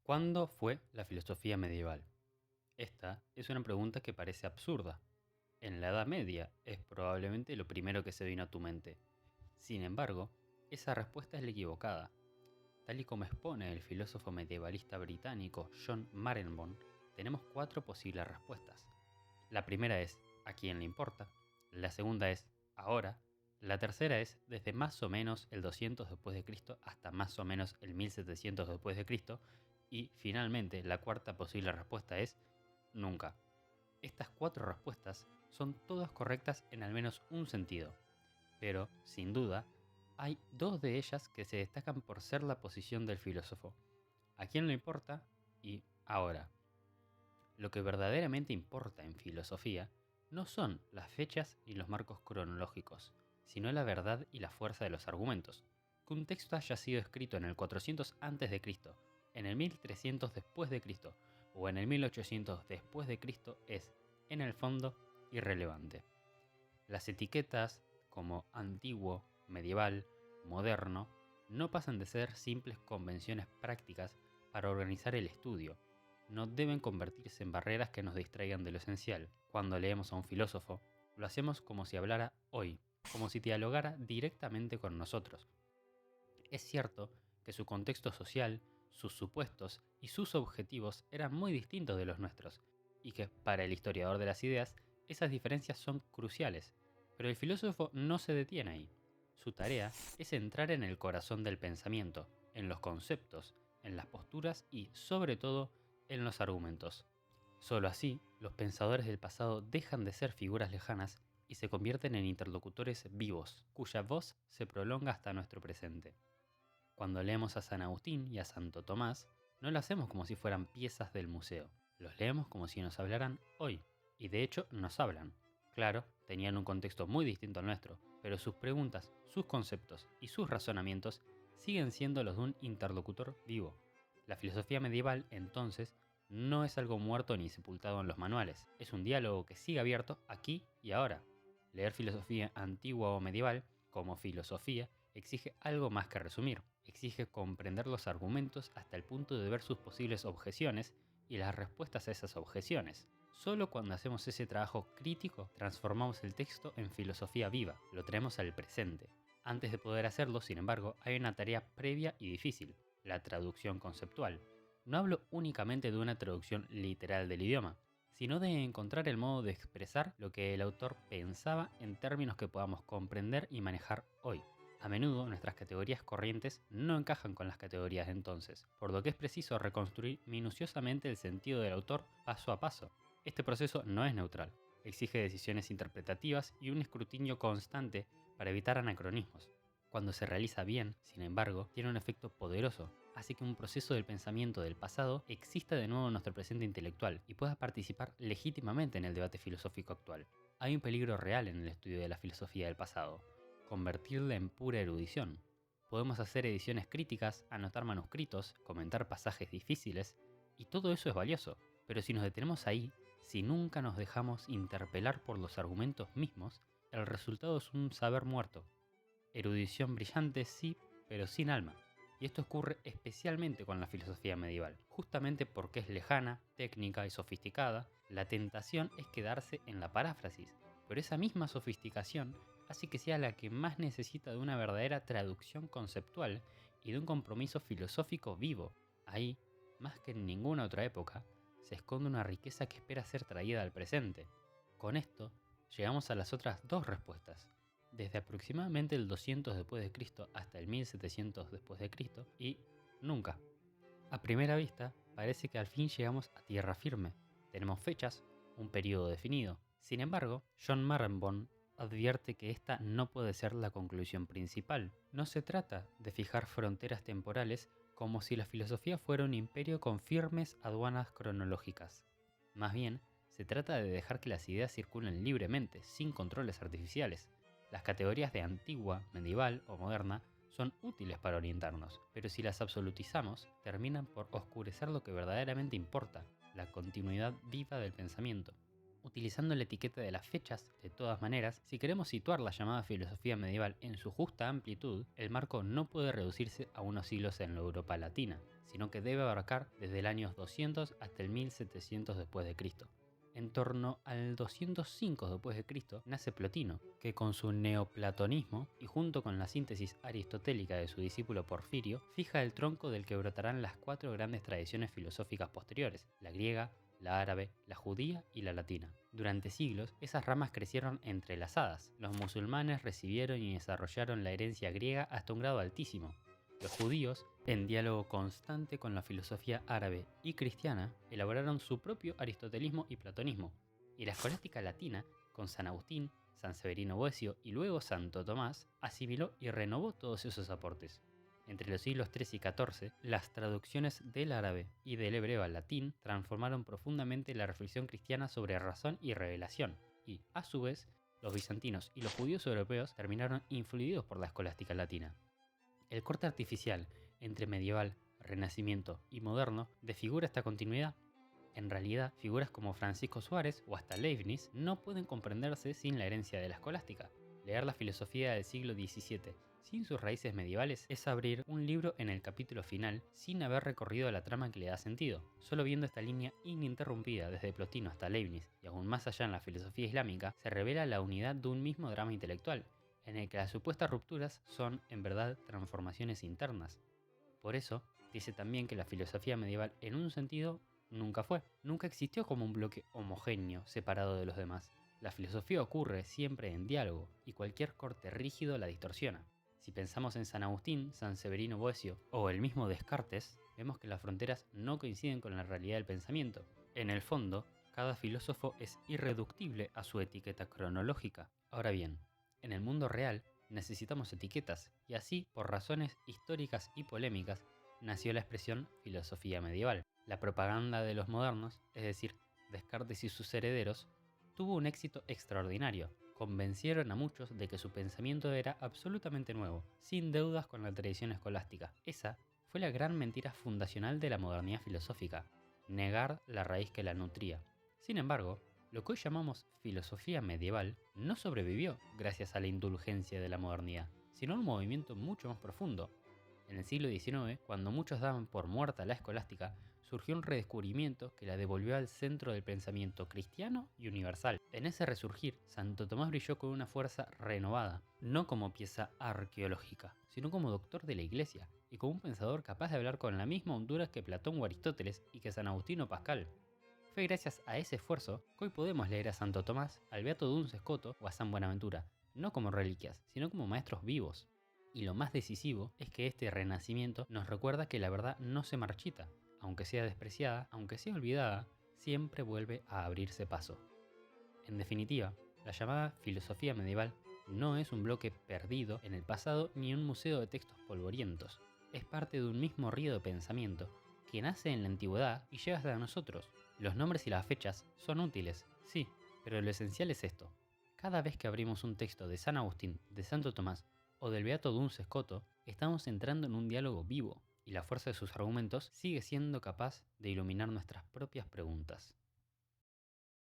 ¿Cuándo fue la filosofía medieval? Esta es una pregunta que parece absurda. En la Edad Media es probablemente lo primero que se vino a tu mente. Sin embargo, esa respuesta es la equivocada. Tal y como expone el filósofo medievalista británico John Marenbone, tenemos cuatro posibles respuestas. La primera es ¿a quién le importa? La segunda es ¿ahora? La tercera es desde más o menos el 200 después de Cristo hasta más o menos el 1700 después de Cristo. Y finalmente, la cuarta posible respuesta es nunca. Estas cuatro respuestas son todas correctas en al menos un sentido, pero, sin duda, hay dos de ellas que se destacan por ser la posición del filósofo. ¿A quién le importa? Y ahora. Lo que verdaderamente importa en filosofía no son las fechas ni los marcos cronológicos, sino la verdad y la fuerza de los argumentos. Que un texto haya sido escrito en el 400 a.C., en el 1300 después de Cristo o en el 1800 después de Cristo es, en el fondo, irrelevante. Las etiquetas como antiguo, medieval, moderno no pasan de ser simples convenciones prácticas para organizar el estudio. No deben convertirse en barreras que nos distraigan de lo esencial. Cuando leemos a un filósofo, lo hacemos como si hablara hoy, como si dialogara directamente con nosotros. Es cierto que su contexto social, sus supuestos y sus objetivos eran muy distintos de los nuestros, y que, para el historiador de las ideas, esas diferencias son cruciales. Pero el filósofo no se detiene ahí. Su tarea es entrar en el corazón del pensamiento, en los conceptos, en las posturas y, sobre todo, en los argumentos. Solo así, los pensadores del pasado dejan de ser figuras lejanas y se convierten en interlocutores vivos, cuya voz se prolonga hasta nuestro presente. Cuando leemos a San Agustín y a Santo Tomás, no lo hacemos como si fueran piezas del museo, los leemos como si nos hablaran hoy, y de hecho nos hablan. Claro, tenían un contexto muy distinto al nuestro, pero sus preguntas, sus conceptos y sus razonamientos siguen siendo los de un interlocutor vivo. La filosofía medieval, entonces, no es algo muerto ni sepultado en los manuales, es un diálogo que sigue abierto aquí y ahora. Leer filosofía antigua o medieval, como filosofía, exige algo más que resumir, exige comprender los argumentos hasta el punto de ver sus posibles objeciones y las respuestas a esas objeciones. Solo cuando hacemos ese trabajo crítico transformamos el texto en filosofía viva, lo traemos al presente. Antes de poder hacerlo, sin embargo, hay una tarea previa y difícil, la traducción conceptual. No hablo únicamente de una traducción literal del idioma, sino de encontrar el modo de expresar lo que el autor pensaba en términos que podamos comprender y manejar hoy. A menudo nuestras categorías corrientes no encajan con las categorías de entonces, por lo que es preciso reconstruir minuciosamente el sentido del autor paso a paso. Este proceso no es neutral, exige decisiones interpretativas y un escrutinio constante para evitar anacronismos. Cuando se realiza bien, sin embargo, tiene un efecto poderoso, hace que un proceso del pensamiento del pasado exista de nuevo en nuestro presente intelectual y pueda participar legítimamente en el debate filosófico actual. Hay un peligro real en el estudio de la filosofía del pasado: convertirla en pura erudición. Podemos hacer ediciones críticas, anotar manuscritos, comentar pasajes difíciles, y todo eso es valioso, pero si nos detenemos ahí, si nunca nos dejamos interpelar por los argumentos mismos, el resultado es un saber muerto. Erudición brillante sí, pero sin alma. Y esto ocurre especialmente con la filosofía medieval. Justamente porque es lejana, técnica y sofisticada, la tentación es quedarse en la paráfrasis, pero esa misma sofisticación hace que sea la que más necesita de una verdadera traducción conceptual y de un compromiso filosófico vivo. Ahí, más que en ninguna otra época, se esconde una riqueza que espera ser traída al presente. Con esto, llegamos a las otras dos respuestas. Desde aproximadamente el 200 después de Cristo hasta el 1700 después de Cristo y nunca. A primera vista, parece que al fin llegamos a tierra firme. Tenemos fechas, un periodo definido. Sin embargo, John Marenbone advierte que esta no puede ser la conclusión principal. No se trata de fijar fronteras temporales como si la filosofía fuera un imperio con firmes aduanas cronológicas. Más bien, se trata de dejar que las ideas circulen libremente, sin controles artificiales. Las categorías de antigua, medieval o moderna son útiles para orientarnos, pero si las absolutizamos, terminan por oscurecer lo que verdaderamente importa, la continuidad viva del pensamiento. Utilizando la etiqueta de las fechas, de todas maneras, si queremos situar la llamada filosofía medieval en su justa amplitud, el marco no puede reducirse a unos siglos en la Europa latina, sino que debe abarcar desde el año 200 hasta el 1700 después de Cristo. En torno al 205 después de Cristo nace Plotino, que con su neoplatonismo y junto con la síntesis aristotélica de su discípulo Porfirio, fija el tronco del que brotarán las cuatro grandes tradiciones filosóficas posteriores: la griega, la árabe, la judía y la latina. Durante siglos, esas ramas crecieron entrelazadas. Los musulmanes recibieron y desarrollaron la herencia griega hasta un grado altísimo. Los judíos, en diálogo constante con la filosofía árabe y cristiana, elaboraron su propio aristotelismo y platonismo. Y la escolástica latina, con San Agustín, San Severino Boecio y luego Santo Tomás, asimiló y renovó todos esos aportes. Entre los siglos XIII y XIV, las traducciones del árabe y del hebreo al latín transformaron profundamente la reflexión cristiana sobre razón y revelación, y, a su vez, los bizantinos y los judíos europeos terminaron influidos por la escolástica latina. El corte artificial entre medieval, renacimiento y moderno desfigura esta continuidad. En realidad, figuras como Francisco Suárez o hasta Leibniz no pueden comprenderse sin la herencia de la escolástica. Leer la filosofía del siglo XVII sin sus raíces medievales es abrir un libro en el capítulo final sin haber recorrido la trama que le da sentido. Solo viendo esta línea ininterrumpida desde Plotino hasta Leibniz y aún más allá en la filosofía islámica, se revela la unidad de un mismo drama intelectual, en el que las supuestas rupturas son, en verdad, transformaciones internas. Por eso, dice también que la filosofía medieval, en un sentido, nunca fue. Nunca existió como un bloque homogéneo, separado de los demás. La filosofía ocurre siempre en diálogo, y cualquier corte rígido la distorsiona. Si pensamos en San Agustín, San Severino Boecio o el mismo Descartes, vemos que las fronteras no coinciden con la realidad del pensamiento. En el fondo, cada filósofo es irreductible a su etiqueta cronológica. Ahora bien, en el mundo real necesitamos etiquetas, y así, por razones históricas y polémicas, nació la expresión filosofía medieval. La propaganda de los modernos, es decir, Descartes y sus herederos, tuvo un éxito extraordinario. Convencieron a muchos de que su pensamiento era absolutamente nuevo, sin deudas con la tradición escolástica. Esa fue la gran mentira fundacional de la modernidad filosófica: negar la raíz que la nutría. Sin embargo, lo que hoy llamamos filosofía medieval no sobrevivió gracias a la indulgencia de la modernidad, sino a un movimiento mucho más profundo. En el siglo XIX, cuando muchos daban por muerta la escolástica, surgió un redescubrimiento que la devolvió al centro del pensamiento cristiano y universal. En ese resurgir, Santo Tomás brilló con una fuerza renovada, no como pieza arqueológica, sino como doctor de la Iglesia, y como un pensador capaz de hablar con la misma hondura que Platón o Aristóteles y que San Agustín o Pascal. Fue gracias a ese esfuerzo que hoy podemos leer a Santo Tomás, al Beato Duns Scoto o a San Buenaventura, no como reliquias, sino como maestros vivos. Y lo más decisivo es que este renacimiento nos recuerda que la verdad no se marchita. Aunque sea despreciada, aunque sea olvidada, siempre vuelve a abrirse paso. En definitiva, la llamada filosofía medieval no es un bloque perdido en el pasado ni un museo de textos polvorientos. Es parte de un mismo río de pensamiento que nace en la antigüedad y llega hasta nosotros. Los nombres y las fechas son útiles, sí, pero lo esencial es esto. Cada vez que abrimos un texto de San Agustín, de Santo Tomás o del Beato Duns Scoto, estamos entrando en un diálogo vivo, y la fuerza de sus argumentos sigue siendo capaz de iluminar nuestras propias preguntas.